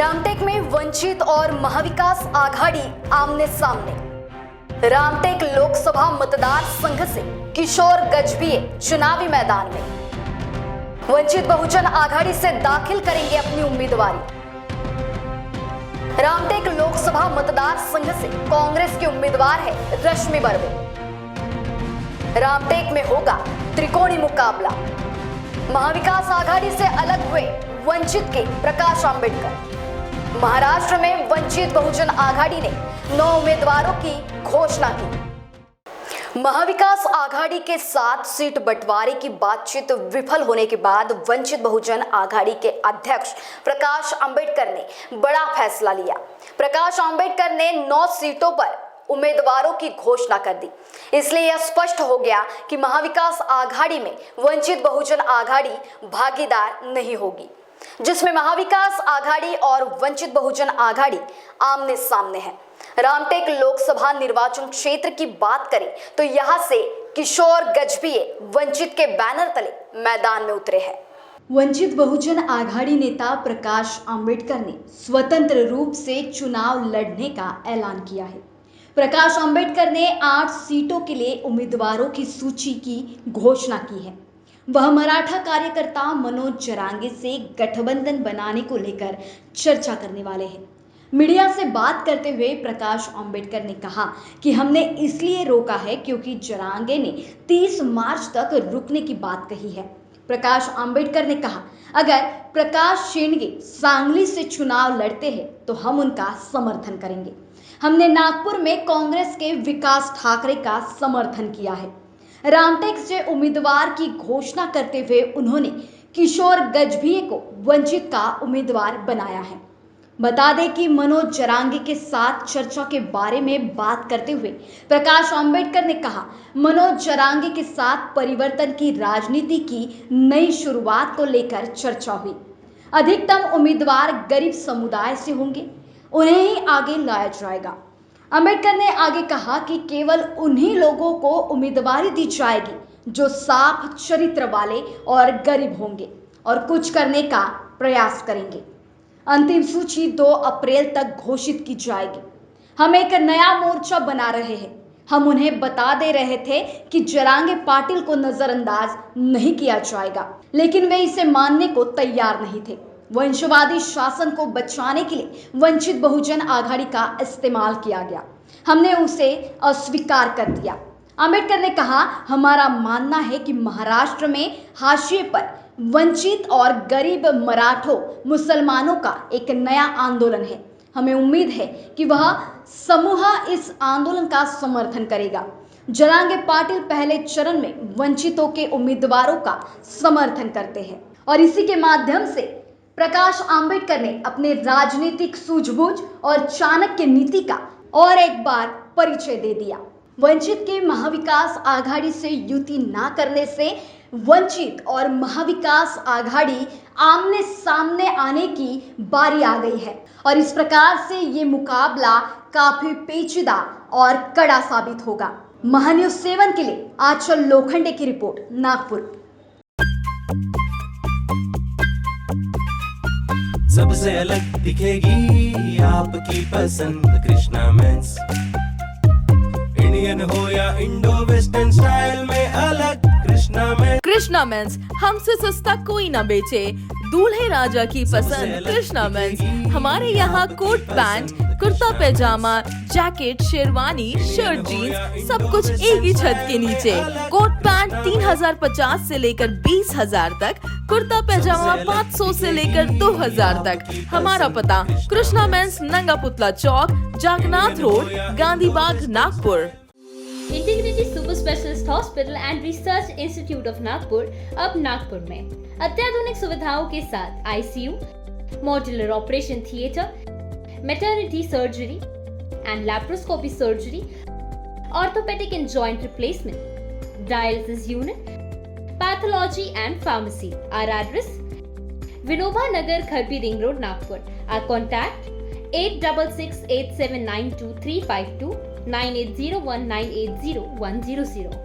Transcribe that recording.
रामटेक में वंचित और महाविकास आघाड़ी आमने सामने। रामटेक लोकसभा मतदार संघ से किशोर गजभिये चुनावी मैदान में। वंचित बहुजन आघाड़ी से दाखिल करेंगे अपनी उम्मीदवारी। रामटेक लोकसभा मतदार संघ से कांग्रेस के उम्मीदवार है रश्मि बर्वे। रामटेक में होगा त्रिकोणीय मुकाबला। महाविकास आघाड़ी से अलग हुए वंचित के प्रकाश आंबेडकर। महाराष्ट्र में वंचित बहुजन आघाड़ी ने 9 उम्मीदवारों की घोषणा की। महाविकास आघाड़ी के साथ सीट बंटवारे की बातचीत विफल होने के बाद वंचित बहुजन आघाड़ी के अध्यक्ष प्रकाश आंबेडकर ने बड़ा फैसला लिया। प्रकाश आंबेडकर ने 9 सीटों पर उम्मीदवारों की घोषणा कर दी। इसलिए यह स्पष्ट हो गया कि महाविकास आघाड़ी में वंचित बहुजन आघाड़ी भागीदार नहीं होगी, जिसमें महाविकास आघाड़ी और वंचित बहुजन आघाड़ी आमने सामने है। रामटेक लोकसभा निर्वाचन क्षेत्र की बात करें तो यहां से किशोर गजभिये वंचित के बैनर तले मैदान में उतरे हैं। वंचित बहुजन आघाड़ी नेता प्रकाश आंबेडकर ने स्वतंत्र रूप से चुनाव लड़ने का ऐलान किया है। प्रकाश आंबेडकर ने 8 सीटों के लिए उम्मीदवारों की सूची की घोषणा की है। वह मराठा कार्यकर्ता मनोज जरांगे से गठबंधन बनाने को लेकर चर्चा करने वाले हैं। मीडिया से बात करते हुए प्रकाश आंबेडकर ने कहा कि हमने इसलिए रोका है क्योंकि जरांगे ने 30 मार्च तक रुकने की बात कही है। प्रकाश आंबेडकर ने कहा, अगर प्रकाश शेंडगे सांगली से चुनाव लड़ते हैं तो हम उनका समर्थन करेंगे। हमने नागपुर में कांग्रेस के विकास ठाकरे का समर्थन किया है। रामटेक से उम्मीदवार की घोषणा करते हुए उन्होंने किशोर गजभिये को वंचित का उम्मीदवार बनाया है। बता दें कि मनोज जरांगे के साथ चर्चा के बारे में बात करते हुए प्रकाश आंबेडकर ने कहा, मनोज जरांगे के साथ परिवर्तन की राजनीति की नई शुरुआत को लेकर चर्चा हुई। अधिकतम उम्मीदवार गरीब समुदाय से होंगे, उन्हें ही आगे लाया जाएगा। आंबेडकर ने आगे कहा कि केवल उन्हीं लोगों को उम्मीदवारी दी जाएगी जो साफ चरित्र वाले और गरीब होंगे और कुछ करने का प्रयास करेंगे। अंतिम सूची 2 अप्रैल तक घोषित की जाएगी। हम एक नया मोर्चा बना रहे हैं। हम उन्हें बता दे रहे थे कि जरांगे पाटिल को नजरअंदाज नहीं किया जाएगा, लेकिन वे इसे मानने को तैयार नहीं थे। वंशवादी शासन को बचाने के लिए वंचित बहुजन आघाड़ी का इस्तेमाल किया गया। हमने उसे अस्वीकार कर दिया। आंबेडकर ने कहा, हमारा मानना है कि महाराष्ट्र में हाशिए पर वंचित और गरीब मराठों मुसलमानों का एक नया आंदोलन है। हमें उम्मीद है कि वह समूह इस आंदोलन का समर्थन करेगा। जरांगे पाटिल पहले चरण में वंचितों के उम्मीदवारों का समर्थन करते हैं और इसी के माध्यम से प्रकाश आंबेडकर ने अपने राजनीतिक सूझबूझ और चाणक्य नीति का और एक बार परिचय दे दिया। वंचित के महाविकास आघाड़ी से युति ना करने से वंचित और महाविकास आघाड़ी आमने सामने आने की बारी आ गई है और इस प्रकार से ये मुकाबला काफी पेचीदा और कड़ा साबित होगा। महान्यूज 7 के लिए आंचल लोखंडे की रिपोर्ट, नागपुर। सबसे अलग दिखेगी आपकी पसंद कृष्णा मेंस। इंडियन हो या इंडो वेस्टर्न स्टाइल में अलग कृष्णा मेंस, हमसे सस्ता कोई ना बेचे। दूल्हे राजा की पसंद कृष्णा मेंस। हमारे यहाँ कोट पैंट, कुर्ता पैजामा, जैकेट, शेरवानी, शर्ट, जीन्स सब कुछ एक ही छत के नीचे। कोट पैंट 3050 से लेकर 20,000 तक, कुर्ता पैजामा 500 से लेकर 2000 तक। हमारा पता Krishna mens, Nanga Putla Chowk, Jagnath road, Gandhi Bagh, Nagpur. Integrity super specialist hospital and research institute of Nagpur अब नागपुर में अत्याधुनिक सुविधाओं के साथ ICU, modular operation theatre, maternity surgery and laparoscopy surgery, orthopaedic and joint replacement, dialysis unit, pathology and pharmacy. Our address, Vinoba Nagar, Kharbi Ring Road, Nagpur. Our contact 8668792352 9801980100.